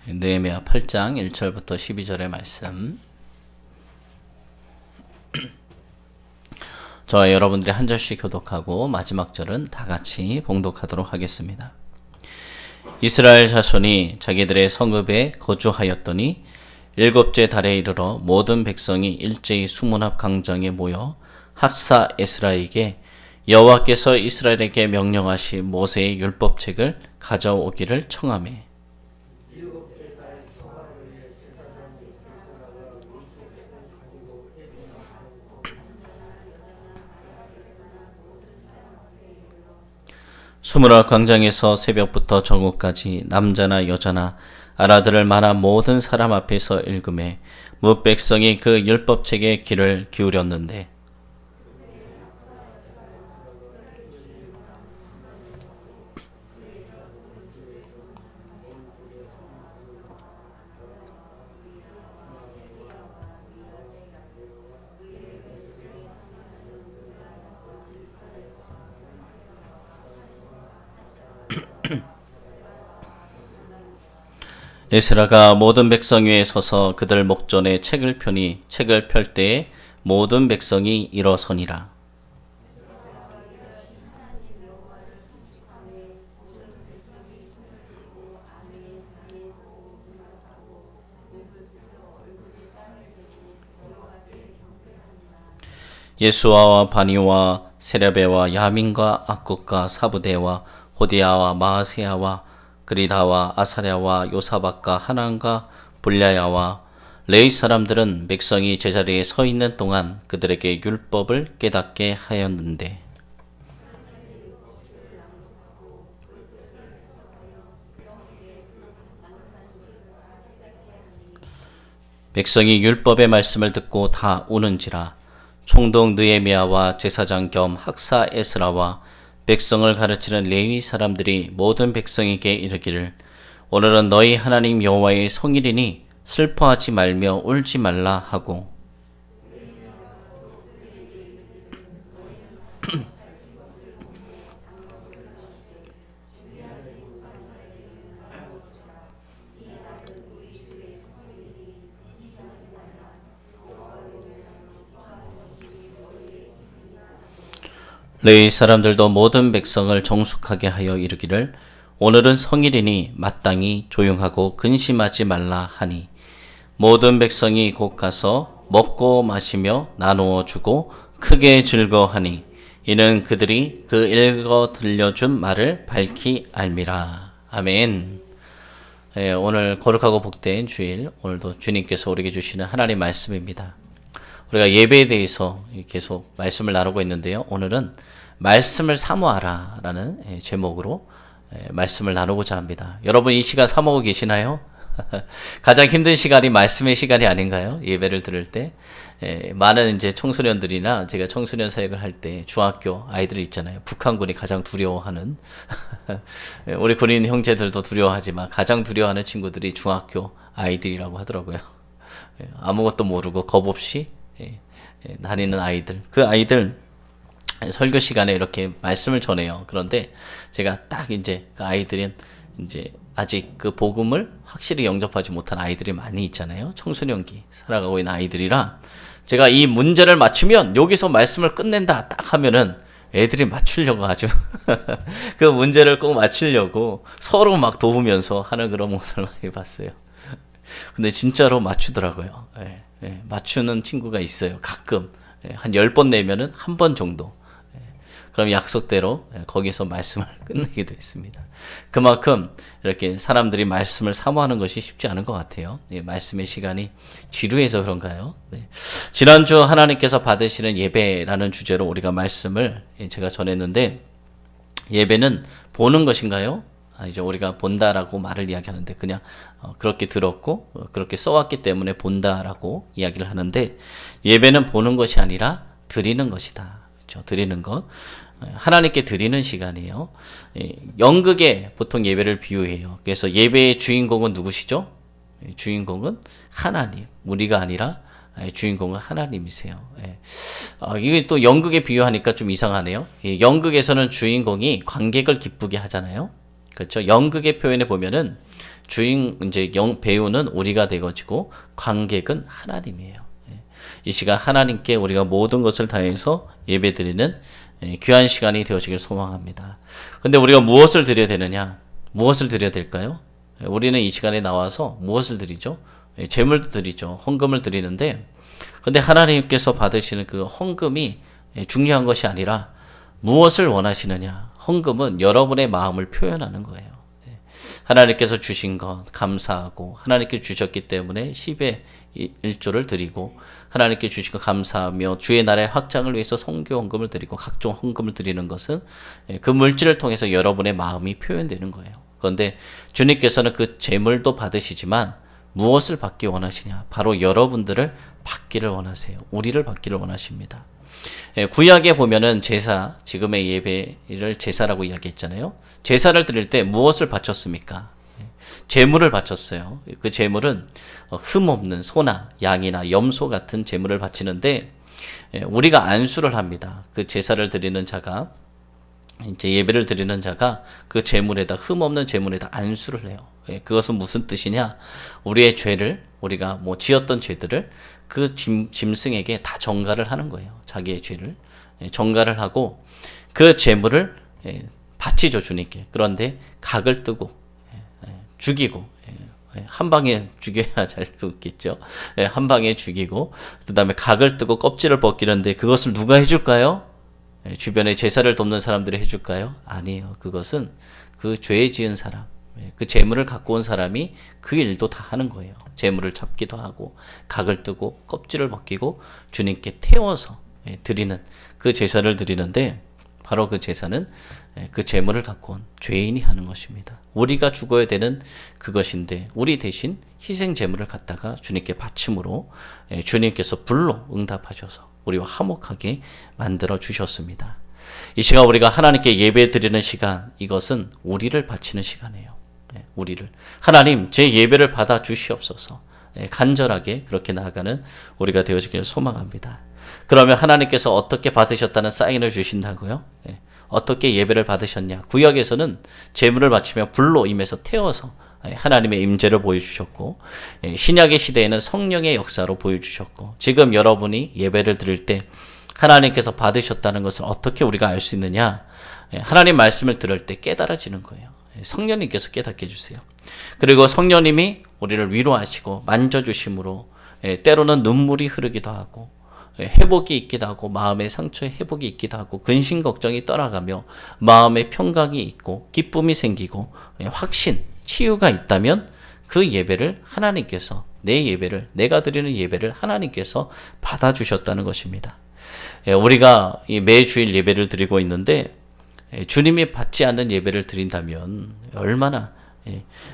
느헤미야 8장 1절부터 12절의 말씀. 저와 여러분들이 한 절씩 교독하고 마지막 절은 다 같이 봉독하도록 하겠습니다. 이스라엘 자손이 자기들의 성읍에 거주하였더니 일곱째 달에 이르러 모든 백성이 일제히 수문합 광장에 모여 학사 에스라에게 여호와께서 이스라엘에게 명령하신 모세의 율법책을 가져오기를 청하매 수문합 광장에서 새벽부터 정오까지 남자나 여자나 알아들을 만한 모든 사람 앞에서 읽음에 뭇 백성이 그 율법책에 귀를 기울였는데 에스라가 모든 백성 위에 서서 그들 목전에 책을 펴니 책을 펼 때에 모든 백성이 일어서니라. 예수아와 바니와 세랴베와 야민과 악국과 사부대와 호디야와 마아세야와 그리다와 아사랴와 요사박과 하난과 불랴야와 레위 사람들은 백성이 제자리에 서 있는 동안 그들에게 율법을 깨닫게 하였는데 백성이 율법의 말씀을 듣고 다 우는지라. 총독 느헤미야와 제사장 겸 학사 에스라와 백성을 가르치는 레위 사람들이 모든 백성에게 이르기를 오늘은 너희 하나님 여호와의 성일이니 슬퍼하지 말며 울지 말라 하고 레위 사람들도 모든 백성을 정숙하게 하여 이르기를 오늘은 성일이니 마땅히 조용하고 근심하지 말라 하니 모든 백성이 곧 가서 먹고 마시며 나누어 주고 크게 즐거워하니 이는 그들이 그 읽어 들려준 말을 밝히 알미라. 아멘. 오늘 거룩하고 복된 주일, 오늘도 주님께서 우리에게 주시는 하나님 말씀입니다. 우리가 예배에 대해서 계속 말씀을 나누고 있는데요. 오늘은 말씀을 사모하라 라는 제목으로 말씀을 나누고자 합니다. 여러분 이 시간 사모하고 계시나요? 가장 힘든 시간이 말씀의 시간이 아닌가요? 예배를 들을 때 많은 이제 청소년들이나 제가 청소년 사역을 할 때 중학교 아이들 있잖아요. 북한군이 가장 두려워하는 우리 군인 형제들도 두려워하지만 가장 두려워하는 친구들이 중학교 아이들이라고 하더라고요. 아무것도 모르고 겁 없이 다니는 아이들. 그 아이들 설교 시간에 이렇게 말씀을 전해요. 그런데 제가 딱 이제 그 아이들은 이제 아직 그 복음을 확실히 영접하지 못한 아이들이 많이 있잖아요. 청소년기 살아가고 있는 아이들이라 제가 이 문제를 맞추면 여기서 말씀을 끝낸다 딱 하면은 애들이 맞추려고 하죠. 그 문제를 꼭 맞추려고 서로 막 도우면서 하는 그런 모습을 많이 봤어요. 근데 진짜로 맞추더라고요. 맞추는 친구가 있어요. 가끔 한 10번 내면은 한 번 정도. 그럼 약속대로 거기서 말씀을 끝내기도 했습니다. 그만큼 이렇게 사람들이 말씀을 사모하는 것이 쉽지 않은 것 같아요. 말씀의 시간이 지루해서 그런가요? 지난주 하나님께서 받으시는 예배라는 주제로 우리가 말씀을 제가 전했는데 예배는 보는 것인가요? 이제 우리가 본다라고 말을 이야기하는데 그냥 그렇게 들었고 그렇게 써왔기 때문에 본다라고 이야기를 하는데 예배는 보는 것이 아니라 드리는 것이다. 그렇죠? 드리는 것. 하나님께 드리는 시간이에요. 연극에 보통 예배를 비유해요. 그래서 예배의 주인공은 누구시죠? 주인공은 하나님. 우리가 아니라 주인공은 하나님이세요. 이게 또 연극에 비유하니까 좀 이상하네요. 연극에서는 주인공이 관객을 기쁘게 하잖아요. 그렇죠? 연극의 표현에 보면은 이제 배우는 우리가 되어지고 관객은 하나님이에요. 이 시간 하나님께 우리가 모든 것을 다해서 예배드리는 귀한 시간이 되어지길 소망합니다. 근데 우리가 무엇을 드려야 되느냐? 무엇을 드려야 될까요? 우리는 이 시간에 나와서 무엇을 드리죠? 제물도 드리죠. 헌금을 드리는데, 근데 하나님께서 받으시는 그 헌금이 중요한 것이 아니라 무엇을 원하시느냐? 헌금은 여러분의 마음을 표현하는 거예요. 하나님께서 주신 것 감사하고, 하나님께 주셨기 때문에 10의 1조를 드리고, 하나님께 주신 것 감사하며 주의 나라의 확장을 위해서 선교 헌금을 드리고 각종 헌금을 드리는 것은 그 물질을 통해서 여러분의 마음이 표현되는 거예요. 그런데 주님께서는 그 제물도 받으시지만 무엇을 받기 원하시냐? 바로 여러분들을 받기를 원하세요. 우리를 받기를 원하십니다. 구약에 보면은 제사, 지금의 예배를 제사라고 이야기했잖아요. 제사를 드릴 때 무엇을 바쳤습니까? 제물을 바쳤어요. 그 제물은 흠없는 소나 양이나 염소 같은 제물을 바치는데, 우리가 안수를 합니다. 그 제사를 드리는 자가, 이제 예배를 드리는 자가 그 제물에다, 흠없는 제물에다 안수를 해요. 그것은 무슨 뜻이냐? 우리의 죄를, 우리가 지었던 죄들을 그 짐승에게 다 전가를 하는 거예요. 자기의 죄를 전가를 하고 그 제물을 바치죠, 주님께. 그런데 각을 뜨고 죽이고, 한 방에 죽여야 잘 죽겠죠. 한 방에 죽이고, 그 다음에 각을 뜨고 껍질을 벗기는데 그것을 누가 해줄까요? 주변에 제사를 돕는 사람들이 해줄까요? 아니에요. 그것은 그 죄 지은 사람, 그 제물을 갖고 온 사람이 그 일도 다 하는 거예요. 제물을 잡기도 하고, 각을 뜨고, 껍질을 벗기고, 주님께 태워서 드리는 그 제사를 드리는데, 바로 그 제사는 그 제물을 갖고 온 죄인이 하는 것입니다. 우리가 죽어야 되는 그것인데, 우리 대신 희생 제물을 갖다가 주님께 바침으로 주님께서 불로 응답하셔서 우리와 화목하게 만들어 주셨습니다. 이 시간 우리가 하나님께 예배 드리는 시간, 이것은 우리를 바치는 시간이에요. 우리를. 하나님, 제 예배를 받아 주시옵소서. 간절하게 그렇게 나아가는 우리가 되어지기를 소망합니다. 그러면 하나님께서 어떻게 받으셨다는 사인을 주신다고요? 어떻게 예배를 받으셨냐? 구약에서는 제물을 바치며 불로 임해서 태워서 하나님의 임재를 보여주셨고, 신약의 시대에는 성령의 역사로 보여주셨고, 지금 여러분이 예배를 드릴 때 하나님께서 받으셨다는 것을 어떻게 우리가 알 수 있느냐? 하나님 말씀을 들을 때 깨달아지는 거예요. 성령님께서 깨닫게 해주세요. 그리고 성령님이 우리를 위로하시고 만져주심으로 때로는 눈물이 흐르기도 하고, 회복이 있기도 하고, 마음의 상처의 회복이 있기도 하고, 근심 걱정이 떠나가며 마음의 평강이 있고 기쁨이 생기고 확신, 치유가 있다면 그 예배를 하나님께서, 내 예배를, 내가 드리는 예배를 하나님께서 받아주셨다는 것입니다. 우리가 매주일 예배를 드리고 있는데, 주님이 받지 않는 예배를 드린다면 얼마나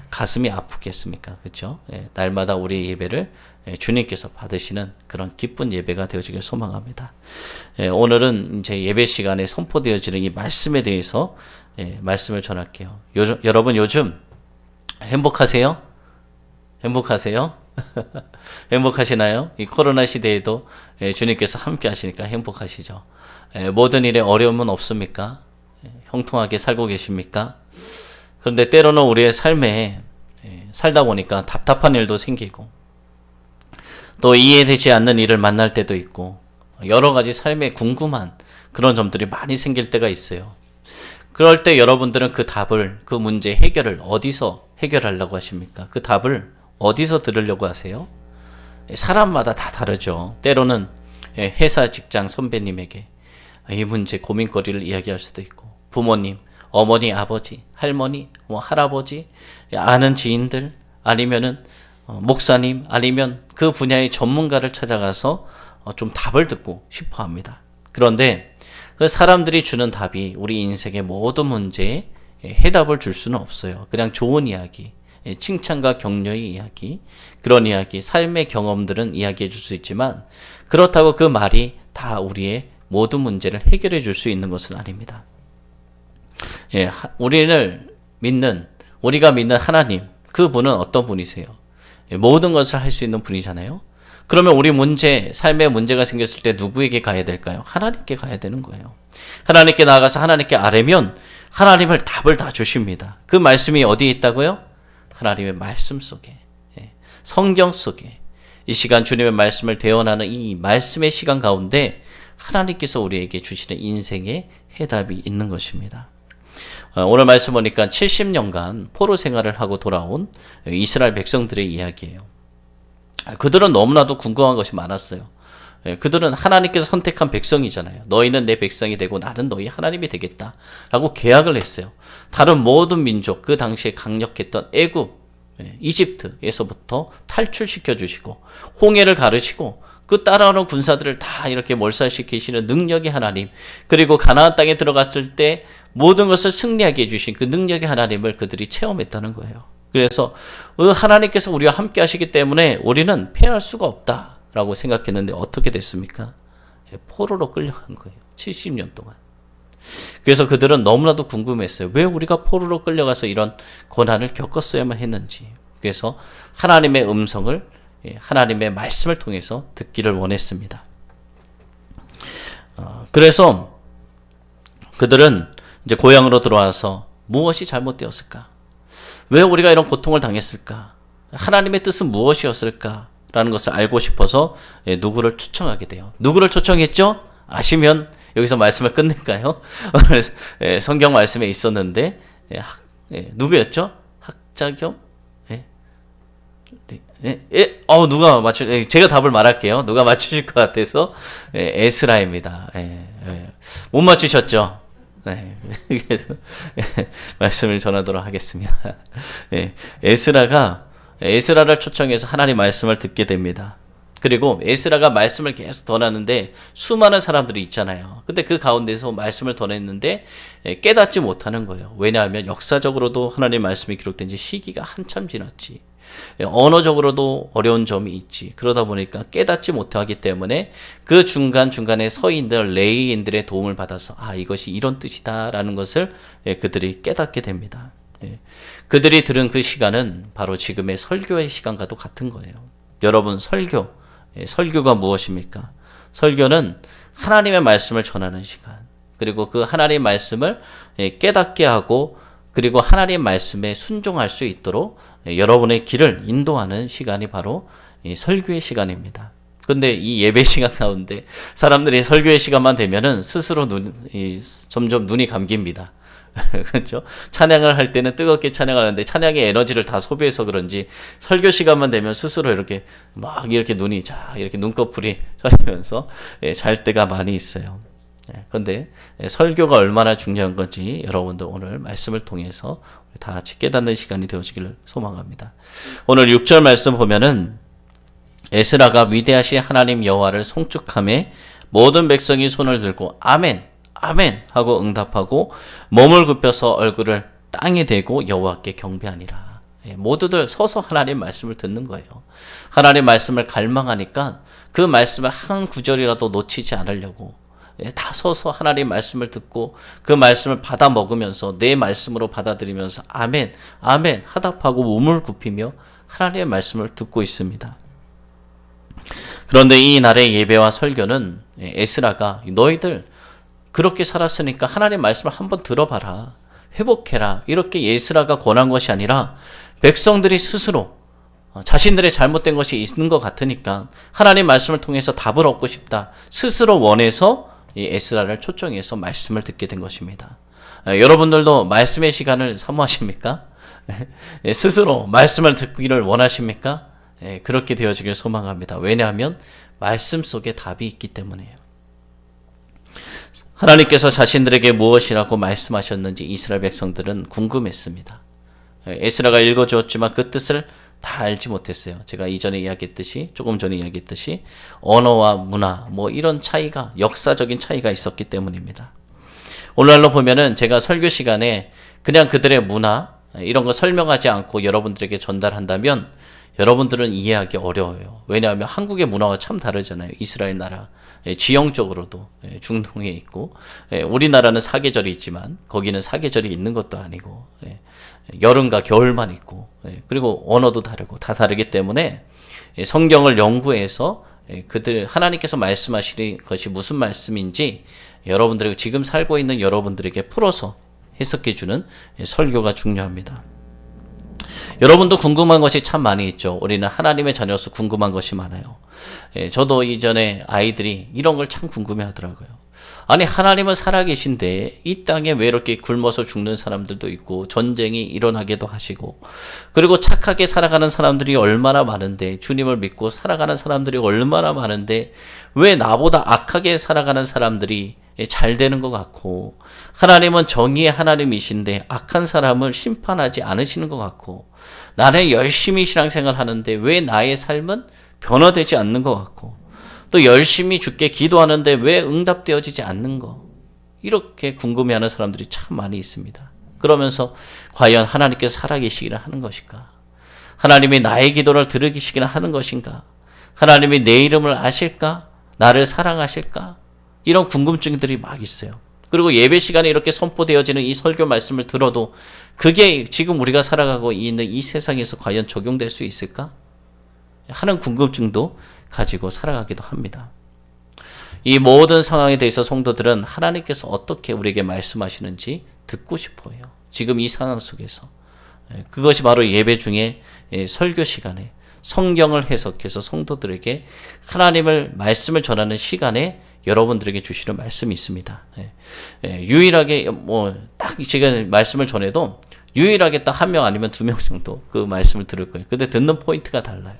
가슴이 아프겠습니까? 그렇죠? 날마다 우리의 예배를 주님께서 받으시는 그런 기쁜 예배가 되어지길 소망합니다. 오늘은 이제 예배 시간에 선포되어지는 이 말씀에 대해서 말씀을 전할게요. 여러분 요즘 행복하세요? 행복하세요? 행복하시나요? 이 코로나 시대에도 주님께서 함께 하시니까 행복하시죠? 모든 일에 어려움은 없습니까? 형통하게 살고 계십니까? 그런데 때로는 우리의 삶에 살다 보니까 답답한 일도 생기고, 또 이해되지 않는 일을 만날 때도 있고, 여러 가지 삶에 궁금한 그런 점들이 많이 생길 때가 있어요. 그럴 때 여러분들은 그 답을, 그 문제 해결을 어디서 해결하려고 하십니까? 그 답을 어디서 들으려고 하세요? 사람마다 다 다르죠. 때로는 회사 직장 선배님에게 이 문제 고민거리를 이야기할 수도 있고, 부모님, 어머니, 아버지, 할머니, 할아버지, 아는 지인들, 아니면은 목사님, 아니면 그 분야의 전문가를 찾아가서 좀 답을 듣고 싶어 합니다. 그런데 그 사람들이 주는 답이 우리 인생의 모든 문제에 해답을 줄 수는 없어요. 그냥 좋은 이야기, 칭찬과 격려의 이야기, 그런 이야기, 삶의 경험들은 이야기해 줄 수 있지만, 그렇다고 그 말이 다 우리의 모든 문제를 해결해 줄 수 있는 것은 아닙니다. 우리가 믿는 하나님, 그 분은 어떤 분이세요? 모든 것을 할 수 있는 분이잖아요. 그러면 우리 삶의 문제가 생겼을 때 누구에게 가야 될까요? 하나님께 가야 되는 거예요. 하나님께 나아가서 하나님께 아뢰면 하나님을 답을 다 주십니다. 그 말씀이 어디에 있다고요? 하나님의 말씀 속에, 성경 속에 이 시간 주님의 말씀을 대언하는 이 말씀의 시간 가운데 하나님께서 우리에게 주시는 인생의 해답이 있는 것입니다. 오늘 말씀 보니까 70년간 포로 생활을 하고 돌아온 이스라엘 백성들의 이야기예요. 그들은 너무나도 궁금한 것이 많았어요. 그들은 하나님께서 선택한 백성이잖아요. 너희는 내 백성이 되고 나는 너희 하나님이 되겠다 라고 계약을 했어요. 다른 모든 민족, 그 당시에 강력했던 애굽, 이집트에서부터 탈출시켜 주시고 홍해를 가르시고 그 따라오는 군사들을 다 이렇게 몰살시키시는 능력의 하나님, 그리고 가나안 땅에 들어갔을 때 모든 것을 승리하게 해주신 그 능력의 하나님을 그들이 체험했다는 거예요. 그래서 하나님께서 우리와 함께 하시기 때문에 우리는 패할 수가 없다라고 생각했는데 어떻게 됐습니까? 포로로 끌려간 거예요. 70년 동안. 그래서 그들은 너무나도 궁금했어요. 왜 우리가 포로로 끌려가서 이런 고난을 겪었어야만 했는지. 그래서 하나님의 음성을, 하나님의 말씀을 통해서 듣기를 원했습니다. 그래서 그들은 이제 고향으로 들어와서 무엇이 잘못되었을까? 왜 우리가 이런 고통을 당했을까? 하나님의 뜻은 무엇이었을까? 라는 것을 알고 싶어서 누구를 초청하게 돼요. 누구를 초청했죠? 아시면 여기서 말씀을 끝낼까요? 오늘 성경 말씀에 있었는데 누구였죠? 학자 겸? 누가 제가 답을 말할게요. 누가 맞추실 것 같아서 에스라입니다. 못 맞추셨죠? 그래서 말씀을 전하도록 하겠습니다. 에스라를 초청해서 하나님 말씀을 듣게 됩니다. 그리고 에스라가 말씀을 계속 전하는데 수많은 사람들이 있잖아요. 근데 그 가운데서 말씀을 전했는데 깨닫지 못하는 거예요. 왜냐하면 역사적으로도 하나님 말씀이 기록된 지 시기가 한참 지났지. 언어적으로도 어려운 점이 있지. 그러다 보니까 깨닫지 못하기 때문에 그 중간중간에 서인들, 레위인들의 도움을 받아서 이것이 이런 뜻이다라는 것을 그들이 깨닫게 됩니다. 그들이 들은 그 시간은 바로 지금의 설교의 시간과도 같은 거예요. 여러분, 설교가 무엇입니까? 설교는 하나님의 말씀을 전하는 시간, 그리고 그 하나님의 말씀을 깨닫게 하고 그리고 하나님의 말씀에 순종할 수 있도록 여러분의 길을 인도하는 시간이 바로 이 설교의 시간입니다. 근데 이 예배 시간 가운데 사람들이 설교의 시간만 되면은 스스로 점점 눈이 감깁니다. 그렇죠? 찬양을 할 때는 뜨겁게 찬양하는데 찬양의 에너지를 다 소비해서 그런지 설교 시간만 되면 스스로 이렇게 막 이렇게 눈이 이렇게 눈꺼풀이 젖으면서 잘 때가 많이 있어요. 그런데 설교가 얼마나 중요한 건지 여러분도 오늘 말씀을 통해서 다 같이 깨닫는 시간이 되어지기를 소망합니다. 오늘 6절 말씀 보면은 에스라가 위대하신 하나님 여호와를 송축하매 모든 백성이 손을 들고 아멘 아멘 하고 응답하고 몸을 굽혀서 얼굴을 땅에 대고 여호와께 경배하니라. 모두들 서서 하나님 말씀을 듣는 거예요. 하나님 말씀을 갈망하니까 그 말씀을 한 구절이라도 놓치지 않으려고 다 서서 하나님 말씀을 듣고 그 말씀을 받아 먹으면서 내 말씀으로 받아들이면서 아멘 아멘 하답하고 몸을 굽히며 하나님의 말씀을 듣고 있습니다. 그런데 이 날의 예배와 설교는 에스라가 너희들 그렇게 살았으니까 하나님 말씀을 한번 들어봐라, 회복해라, 이렇게 에스라가 권한 것이 아니라 백성들이 스스로 자신들의 잘못된 것이 있는 것 같으니까 하나님 말씀을 통해서 답을 얻고 싶다, 스스로 원해서 이 에스라를 초청해서 말씀을 듣게 된 것입니다. 여러분들도 말씀의 시간을 사모하십니까? 스스로 말씀을 듣기를 원하십니까? 그렇게 되어지길 소망합니다. 왜냐하면 말씀 속에 답이 있기 때문이에요. 하나님께서 자신들에게 무엇이라고 말씀하셨는지 이스라엘 백성들은 궁금했습니다. 에스라가 읽어주었지만 그 뜻을 다 알지 못했어요. 제가 조금 전에 이야기했듯이 언어와 문화 이런 차이가, 역사적인 차이가 있었기 때문입니다. 오늘날로 보면은 제가 설교 시간에 그냥 그들의 문화 이런 거 설명하지 않고 여러분들에게 전달한다면 여러분들은 이해하기 어려워요. 왜냐하면 한국의 문화가 참 다르잖아요. 이스라엘 나라 지형적으로도 중동에 있고 우리나라는 사계절이 있지만 거기는 사계절이 있는 것도 아니고 여름과 겨울만 있고 그리고 언어도 다르고 다 다르기 때문에 성경을 연구해서 하나님께서 말씀하시는 것이 무슨 말씀인지 여러분들에게, 지금 살고 있는 여러분들에게 풀어서 해석해 주는 설교가 중요합니다. 여러분도 궁금한 것이 참 많이 있죠. 우리는 하나님의 자녀로서 궁금한 것이 많아요. 저도 이전에 아이들이 이런 걸 참 궁금해 하더라고요. 아니, 하나님은 살아계신데 이 땅에 왜 이렇게 굶어서 죽는 사람들도 있고 전쟁이 일어나기도 하시고, 그리고 착하게 살아가는 사람들이 얼마나 많은데, 주님을 믿고 살아가는 사람들이 얼마나 많은데 왜 나보다 악하게 살아가는 사람들이 잘 되는 것 같고, 하나님은 정의의 하나님이신데 악한 사람을 심판하지 않으시는 것 같고, 나는 열심히 신앙생활 하는데 왜 나의 삶은 변화되지 않는 것 같고, 또 열심히 주께 기도하는데 왜 응답되어지지 않는 거, 이렇게 궁금해하는 사람들이 참 많이 있습니다. 그러면서 과연 하나님께서 살아계시기를 하는 것인가, 하나님이 나의 기도를 들으시기를 하는 것인가, 하나님이 내 이름을 아실까, 나를 사랑하실까, 이런 궁금증들이 막 있어요. 그리고 예배 시간에 이렇게 선포되어지는 이 설교 말씀을 들어도 그게 지금 우리가 살아가고 있는 이 세상에서 과연 적용될 수 있을까 하는 궁금증도 가지고 살아가기도 합니다. 이 모든 상황에 대해서 성도들은 하나님께서 어떻게 우리에게 말씀하시는지 듣고 싶어요. 지금 이 상황 속에서. 그것이 바로 예배 중에 설교 시간에 성경을 해석해서 성도들에게 하나님을 말씀을 전하는 시간에 여러분들에게 주시는 말씀이 있습니다. 유일하게 딱 제가 말씀을 전해도 유일하게 딱 한 명 아니면 두 명 정도 그 말씀을 들을 거예요. 근데 듣는 포인트가 달라요.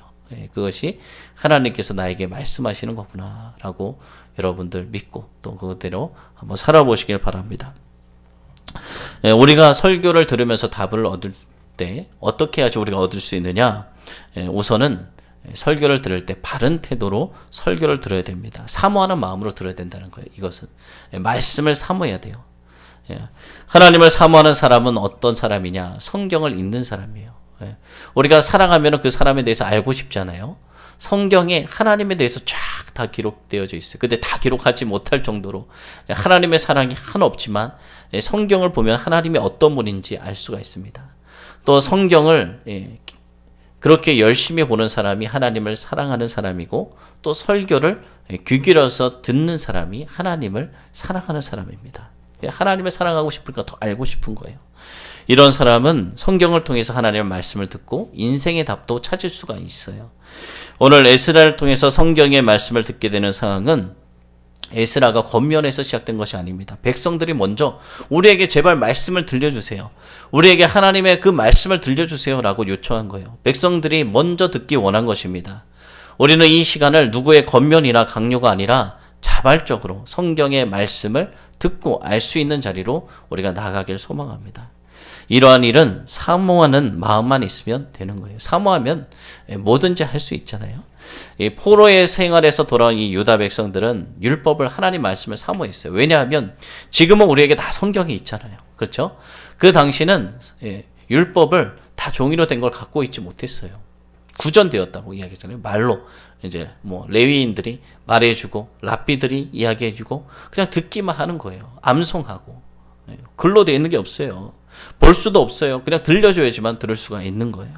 그것이 하나님께서 나에게 말씀하시는 거구나라고 여러분들 믿고 또 그대로 한번 살아보시길 바랍니다. 우리가 설교를 들으면서 답을 얻을 때 어떻게 해야지 우리가 얻을 수 있느냐? 우선은 설교를 들을 때 바른 태도로 설교를 들어야 됩니다. 사모하는 마음으로 들어야 된다는 거예요. 이것은 말씀을 사모해야 돼요. 하나님을 사모하는 사람은 어떤 사람이냐? 성경을 읽는 사람이에요. 우리가 사랑하면 그 사람에 대해서 알고 싶잖아요. 성경에 하나님에 대해서 쫙 다 기록되어져 있어요. 근데 다 기록하지 못할 정도로 하나님의 사랑이 한없지만 성경을 보면 하나님이 어떤 분인지 알 수가 있습니다. 또 성경을 그렇게 열심히 보는 사람이 하나님을 사랑하는 사람이고, 또 설교를 귀 기울여서 듣는 사람이 하나님을 사랑하는 사람입니다. 하나님을 사랑하고 싶으니까 더 알고 싶은 거예요. 이런 사람은 성경을 통해서 하나님의 말씀을 듣고 인생의 답도 찾을 수가 있어요. 오늘 에스라를 통해서 성경의 말씀을 듣게 되는 상황은 에스라가 권면에서 시작된 것이 아닙니다. 백성들이 먼저 우리에게 제발 말씀을 들려주세요. 우리에게 하나님의 그 말씀을 들려주세요 라고 요청한 거예요. 백성들이 먼저 듣기 원한 것입니다. 우리는 이 시간을 누구의 권면이나 강요가 아니라 자발적으로 성경의 말씀을 듣고 알 수 있는 자리로 우리가 나아가길 소망합니다. 이러한 일은 사모하는 마음만 있으면 되는 거예요. 사모하면 뭐든지 할 수 있잖아요. 이 포로의 생활에서 돌아온 이 유다 백성들은 율법을, 하나님 말씀을 사모했어요. 왜냐하면 지금은 우리에게 다 성경이 있잖아요. 그렇죠? 그 당시는 율법을 다 종이로 된 걸 갖고 있지 못했어요. 구전되었다고 이야기했잖아요. 말로 이제 레위인들이 말해주고 랍비들이 이야기해주고 그냥 듣기만 하는 거예요. 암송하고 글로 되어 있는 게 없어요. 볼 수도 없어요. 그냥 들려줘야지만 들을 수가 있는 거예요.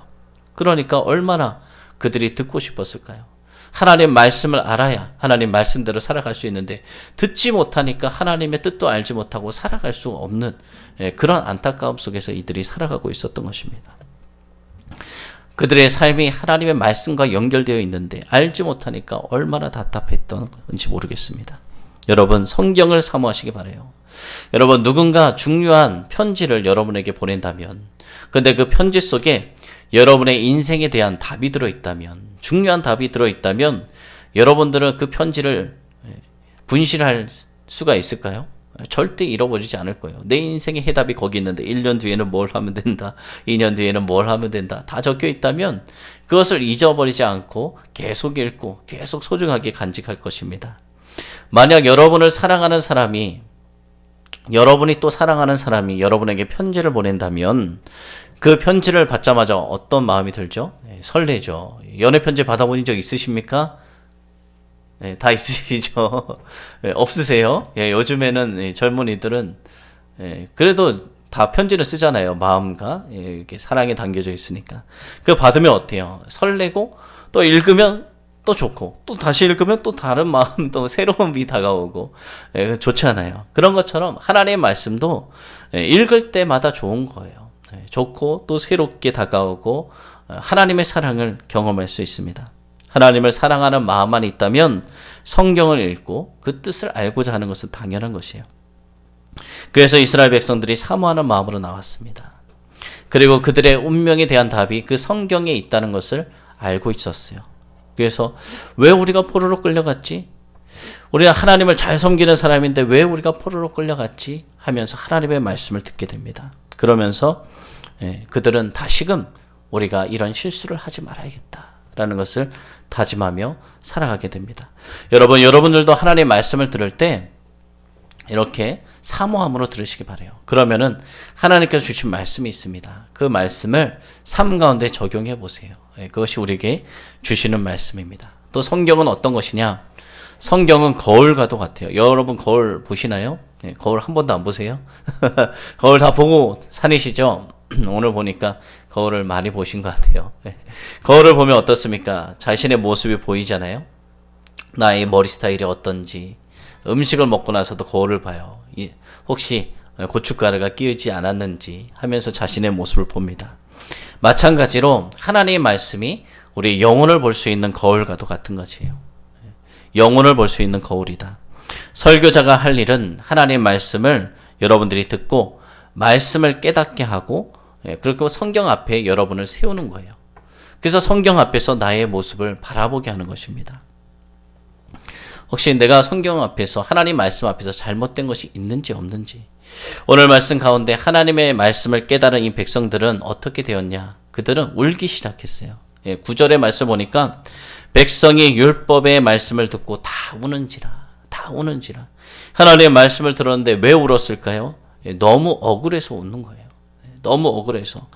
그러니까 얼마나 그들이 듣고 싶었을까요? 하나님 말씀을 알아야 하나님 말씀대로 살아갈 수 있는데 듣지 못하니까 하나님의 뜻도 알지 못하고 살아갈 수 없는 그런 안타까움 속에서 이들이 살아가고 있었던 것입니다. 그들의 삶이 하나님의 말씀과 연결되어 있는데 알지 못하니까 얼마나 답답했던 건지 모르겠습니다. 여러분, 성경을 사모하시기 바라요. 여러분, 누군가 중요한 편지를 여러분에게 보낸다면, 근데 그 편지 속에 여러분의 인생에 대한 답이 들어있다면, 중요한 답이 들어있다면 여러분들은 그 편지를 분실할 수가 있을까요? 절대 잃어버리지 않을 거예요. 내 인생의 해답이 거기 있는데 1년 뒤에는 뭘 하면 된다, 2년 뒤에는 뭘 하면 된다, 다 적혀 있다면 그것을 잊어버리지 않고 계속 읽고 계속 소중하게 간직할 것입니다. 만약 여러분을 사랑하는 사람이, 여러분이 또 사랑하는 사람이 여러분에게 편지를 보낸다면 그 편지를 받자마자 어떤 마음이 들죠? 설레죠. 연애 편지 받아보신 적 있으십니까? 다 있으시죠? 없으세요? 요즘에는 젊은이들은 그래도 다 편지를 쓰잖아요. 마음과 이렇게 사랑이 담겨져 있으니까. 그거 받으면 어때요? 설레고 또 읽으면 또 좋고 또 다시 읽으면 또 다른 마음, 또 새로움이 다가오고 좋지 않아요? 그런 것처럼 하나님의 말씀도 읽을 때마다 좋은 거예요. 좋고 또 새롭게 다가오고 하나님의 사랑을 경험할 수 있습니다. 하나님을 사랑하는 마음만 있다면 성경을 읽고 그 뜻을 알고자 하는 것은 당연한 것이에요. 그래서 이스라엘 백성들이 사모하는 마음으로 나왔습니다. 그리고 그들의 운명에 대한 답이 그 성경에 있다는 것을 알고 있었어요. 그래서 왜 우리가 포로로 끌려갔지? 우리가 하나님을 잘 섬기는 사람인데 왜 우리가 포로로 끌려갔지? 하면서 하나님의 말씀을 듣게 됩니다. 그러면서 그들은 다시금 우리가 이런 실수를 하지 말아야겠다라는 것을 다짐하며 살아가게 됩니다. 여러분들도 하나님의 말씀을 들을 때 이렇게 사모함으로 들으시기 바라요. 그러면은 하나님께서 주신 말씀이 있습니다. 그 말씀을 삶 가운데 적용해 보세요. 그것이 우리에게 주시는 말씀입니다. 또 성경은 어떤 것이냐? 성경은 거울과도 같아요. 여러분 거울 보시나요? 거울 한 번도 안 보세요? 거울 다 보고 사니시죠? 오늘 보니까 거울을 많이 보신 것 같아요. 거울을 보면 어떻습니까? 자신의 모습이 보이잖아요. 나의 머리 스타일이 어떤지, 음식을 먹고 나서도 거울을 봐요. 혹시 고춧가루가 끼지 않았는지 하면서 자신의 모습을 봅니다. 마찬가지로 하나님의 말씀이 우리 영혼을 볼 수 있는 거울과도 같은 것이에요. 영혼을 볼 수 있는 거울이다. 설교자가 할 일은 하나님의 말씀을 여러분들이 듣고 말씀을 깨닫게 하고 그리고 성경 앞에 여러분을 세우는 거예요. 그래서 성경 앞에서 나의 모습을 바라보게 하는 것입니다. 혹시 내가 성경 앞에서 하나님 말씀 앞에서 잘못된 것이 있는지 없는지, 오늘 말씀 가운데 하나님의 말씀을 깨달은 이 백성들은 어떻게 되었냐? 그들은 울기 시작했어요. 9절의 말씀 보니까 백성이 율법의 말씀을 듣고 다 우는지라. 하나님의 말씀을 들었는데 왜 울었을까요? 너무 억울해서 웃는 거예요. 너무 억울해서.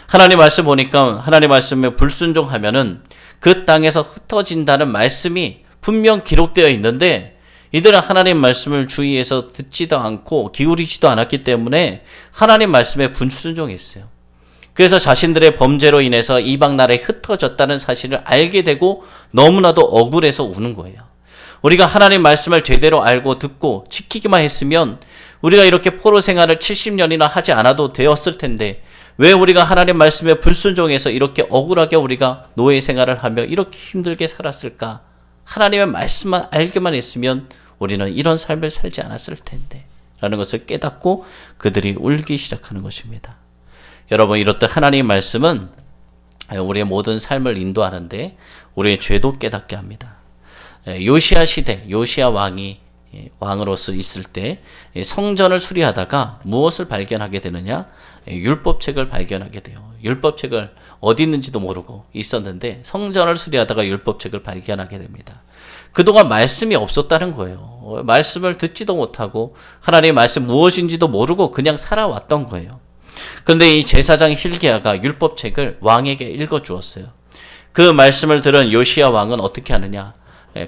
하나님 말씀 보니까 하나님 말씀에 불순종하면은 그 땅에서 흩어진다는 말씀이 분명 기록되어 있는데 이들은 하나님 말씀을 주의해서 듣지도 않고 기울이지도 않았기 때문에 하나님 말씀에 불순종했어요. 그래서 자신들의 범죄로 인해서 이방 나라에 흩어졌다는 사실을 알게 되고 너무나도 억울해서 우는 거예요. 우리가 하나님 말씀을 제대로 알고 듣고 지키기만 했으면 우리가 이렇게 포로 생활을 70년이나 하지 않아도 되었을 텐데 왜 우리가 하나님 말씀에 불순종해서 이렇게 억울하게 우리가 노예 생활을 하며 이렇게 힘들게 살았을까? 하나님의 말씀만 알기만 했으면 우리는 이런 삶을 살지 않았을 텐데 라는 것을 깨닫고 그들이 울기 시작하는 것입니다. 여러분, 이렇듯 하나님의 말씀은 우리의 모든 삶을 인도하는데 우리의 죄도 깨닫게 합니다. 요시야 시대, 요시야 왕이 왕으로서 있을 때 성전을 수리하다가 무엇을 발견하게 되느냐? 율법책을 발견하게 돼요. 율법책을 어디 있는지도 모르고 있었는데 성전을 수리하다가 율법책을 발견하게 됩니다. 그동안 말씀이 없었다는 거예요. 말씀을 듣지도 못하고 하나님의 말씀 무엇인지도 모르고 그냥 살아왔던 거예요. 그런데 이 제사장 hilki야가 율법책을 왕에게 읽어주었어요. 그 말씀을 들은 요시야 왕은 어떻게 하느냐?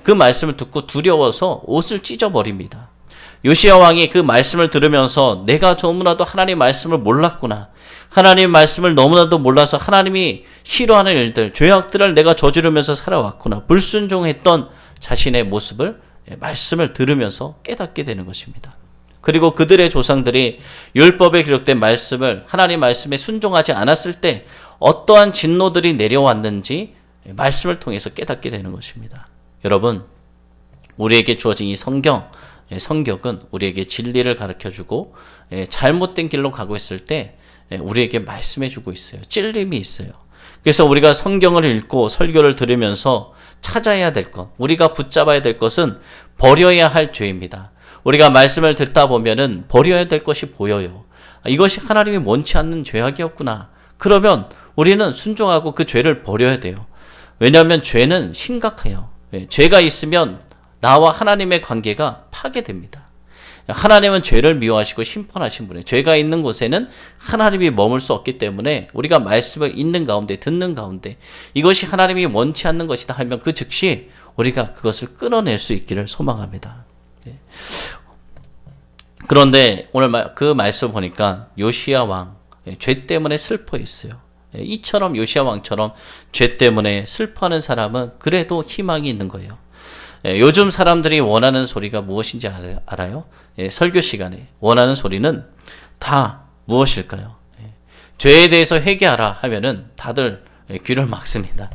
그 말씀을 듣고 두려워서 옷을 찢어버립니다. 요시야 왕이 그 말씀을 들으면서 내가 너무나도 하나님 말씀을 몰랐구나. 하나님 말씀을 너무나도 몰라서 하나님이 싫어하는 일들, 죄악들을 내가 저지르면서 살아왔구나. 불순종했던 자신의 모습을 말씀을 들으면서 깨닫게 되는 것입니다. 그리고 그들의 조상들이 율법에 기록된 말씀을 하나님 말씀에 순종하지 않았을 때 어떠한 진노들이 내려왔는지 말씀을 통해서 깨닫게 되는 것입니다. 여러분, 우리에게 주어진 이 성경은 우리에게 진리를 가르쳐주고 잘못된 길로 가고 있을 때 우리에게 말씀해주고 있어요. 찔림이 있어요. 그래서 우리가 성경을 읽고 설교를 들으면서 찾아야 될 것, 우리가 붙잡아야 될 것은 버려야 할 죄입니다. 우리가 말씀을 듣다 보면은 버려야 될 것이 보여요. 이것이 하나님이 원치 않는 죄악이었구나. 그러면 우리는 순종하고 그 죄를 버려야 돼요. 왜냐하면 죄는 심각해요. 죄가 있으면 나와 하나님의 관계가 파괴됩니다. 하나님은 죄를 미워하시고 심판하신 분이에요. 죄가 있는 곳에는 하나님이 머물 수 없기 때문에 우리가 말씀을 읽는 가운데 듣는 가운데 이것이 하나님이 원치 않는 것이다 하면 그 즉시 우리가 그것을 끊어낼 수 있기를 소망합니다. 그런데 오늘 그 말씀 보니까 요시야 왕 죄 때문에 슬퍼했어요. 이처럼 요시야 왕처럼 죄 때문에 슬퍼하는 사람은 그래도 희망이 있는 거예요. 요즘 사람들이 원하는 소리가 무엇인지 알아요? 설교 시간에 원하는 소리는 다 무엇일까요? 죄에 대해서 회개하라 하면은 다들 귀를 막습니다.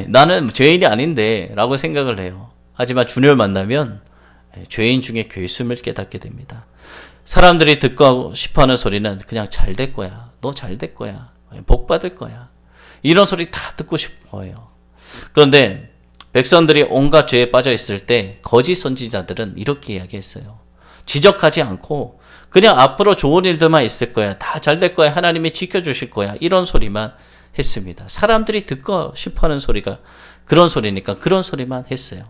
나는 죄인이 아닌데 라고 생각을 해요. 하지만 주님을 만나면 죄인 중에 괴수임을 깨닫게 됩니다. 사람들이 듣고 싶어하는 소리는 그냥 잘 될 거야. 너 잘 될 거야. 복 받을 거야. 이런 소리 다 듣고 싶어요. 그런데 백성들이 온갖 죄에 빠져 있을 때 거짓 선지자들은 이렇게 이야기했어요. 지적하지 않고 그냥 앞으로 좋은 일들만 있을 거야. 다 잘 될 거야. 하나님이 지켜주실 거야. 이런 소리만 했습니다. 사람들이 듣고 싶어하는 소리가 그런 소리니까 그런 소리만 했어요.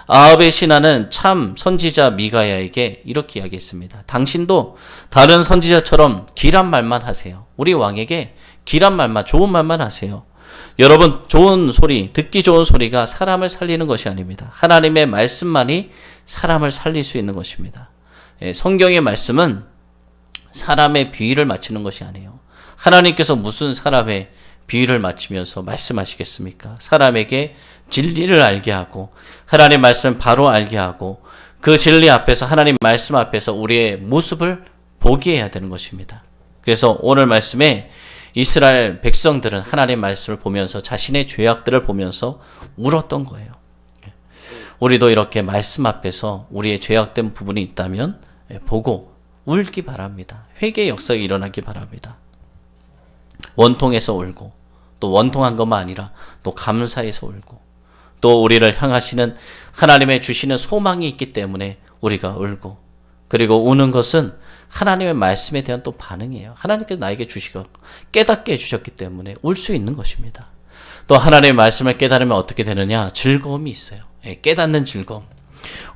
아합의 신하는 참 선지자 미가야에게 이렇게 이야기했습니다. 당신도 다른 선지자처럼 길한 말만 하세요. 우리 왕에게 길한 말만, 좋은 말만 하세요. 여러분, 좋은 소리, 듣기 좋은 소리가 사람을 살리는 것이 아닙니다. 하나님의 말씀만이 사람을 살릴 수 있는 것입니다. 성경의 말씀은 사람의 비위를 맞추는 것이 아니에요. 하나님께서 무슨 사람의 비위를 맞추면서 말씀하시겠습니까? 사람에게 진리를 알게 하고 하나님 말씀 바로 알게 하고 그 진리 앞에서 하나님 말씀 앞에서 우리의 모습을 보게 해야 되는 것입니다. 그래서 오늘 말씀에 이스라엘 백성들은 하나님 말씀을 보면서 자신의 죄악들을 보면서 울었던 거예요. 우리도 이렇게 말씀 앞에서 우리의 죄악된 부분이 있다면 보고 울기 바랍니다. 회개의 역사가 일어나기 바랍니다. 원통해서 울고 또 원통한 것만 아니라 또 감사해서 울고 또 우리를 향하시는 하나님의 주시는 소망이 있기 때문에 우리가 울고 그리고 우는 것은 하나님의 말씀에 대한 또 반응이에요. 하나님께서 나에게 주시고 깨닫게 해주셨기 때문에 울 수 있는 것입니다. 또 하나님의 말씀을 깨달으면 어떻게 되느냐? 즐거움이 있어요. 깨닫는 즐거움.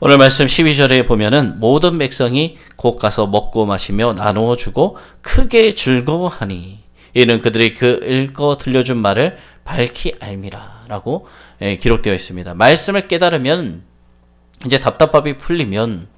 오늘 말씀 12절에 보면은 모든 백성이 곧 가서 먹고 마시며 나누어 주고 크게 즐거워하니 이는 그들이 그 읽어 들려준 말을 밝히 알미라 라고 기록되어 있습니다. 말씀을 깨달으면 이제 답답함이 풀리면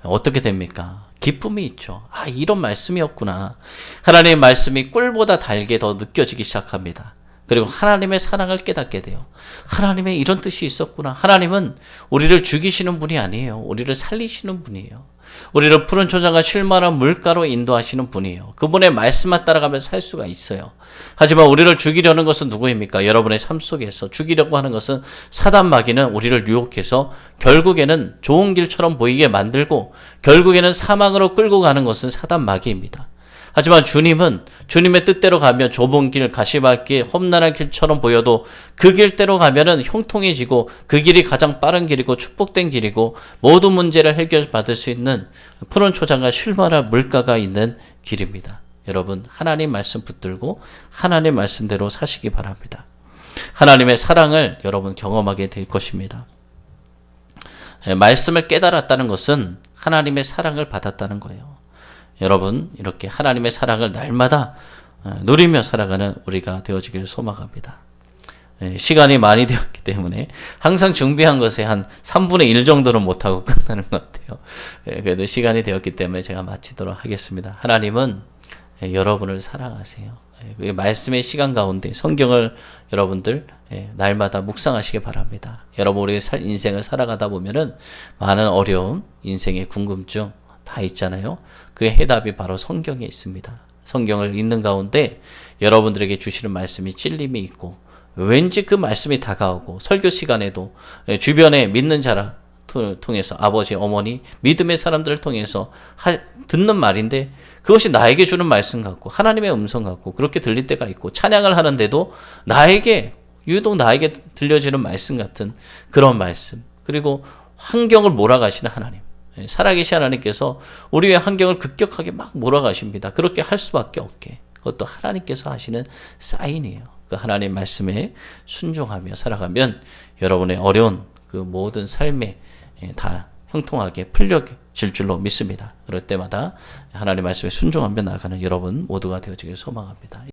어떻게 됩니까? 기쁨이 있죠. 아, 이런 말씀이었구나. 하나님의 말씀이 꿀보다 달게 더 느껴지기 시작합니다. 그리고 하나님의 사랑을 깨닫게 돼요. 하나님의 이런 뜻이 있었구나. 하나님은 우리를 죽이시는 분이 아니에요. 우리를 살리시는 분이에요. 우리를 푸른 초장과 쉴만한 물가로 인도하시는 분이에요. 그분의 말씀만 따라가면 살 수가 있어요. 하지만 우리를 죽이려는 것은 누구입니까? 여러분의 삶 속에서 죽이려고 하는 것은 사단 마귀는 우리를 유혹해서 결국에는 좋은 길처럼 보이게 만들고 결국에는 사망으로 끌고 가는 것은 사단 마귀입니다. 하지만 주님은 주님의 뜻대로 가면 좁은 길, 가시밭길, 험난한 길처럼 보여도 그 길대로 가면은 형통해지고 그 길이 가장 빠른 길이고 축복된 길이고 모든 문제를 해결받을 수 있는 푸른 초장과 쉴만한 물가가 있는 길입니다. 여러분, 하나님 말씀 붙들고 하나님 말씀대로 사시기 바랍니다. 하나님의 사랑을 여러분 경험하게 될 것입니다. 말씀을 깨달았다는 것은 하나님의 사랑을 받았다는 거예요. 여러분, 이렇게 하나님의 사랑을 날마다 누리며 살아가는 우리가 되어지기를 소망합니다. 시간이 많이 되었기 때문에 항상 준비한 것에 한 3분의 1 정도는 못하고 끝나는 것 같아요. 그래도 시간이 되었기 때문에 제가 마치도록 하겠습니다. 하나님은 여러분을 사랑하세요. 말씀의 시간 가운데 성경을 여러분들 날마다 묵상하시기 바랍니다. 여러분, 우리의 인생을 살아가다 보면은 많은 어려움, 인생의 궁금증 다 있잖아요. 그 해답이 바로 성경에 있습니다. 성경을 읽는 가운데 여러분들에게 주시는 말씀이 찔림이 있고 왠지 그 말씀이 다가오고 설교 시간에도 주변에 믿는 자를 통해서 아버지, 어머니, 믿음의 사람들을 통해서 듣는 말인데 그것이 나에게 주는 말씀 같고 하나님의 음성 같고 그렇게 들릴 때가 있고 찬양을 하는데도 유독 나에게 들려지는 말씀 같은 그런 말씀, 그리고 환경을 몰아가시는 하나님, 살아계신 하나님께서 우리의 환경을 급격하게 막 몰아가십니다. 그렇게 할 수밖에 없게. 그것도 하나님께서 하시는 사인이에요. 그 하나님 말씀에 순종하며 살아가면 여러분의 어려운 그 모든 삶에 다 형통하게 풀려질 줄로 믿습니다. 그럴 때마다 하나님 말씀에 순종하며 나아가는 여러분 모두가 되어지길 소망합니다.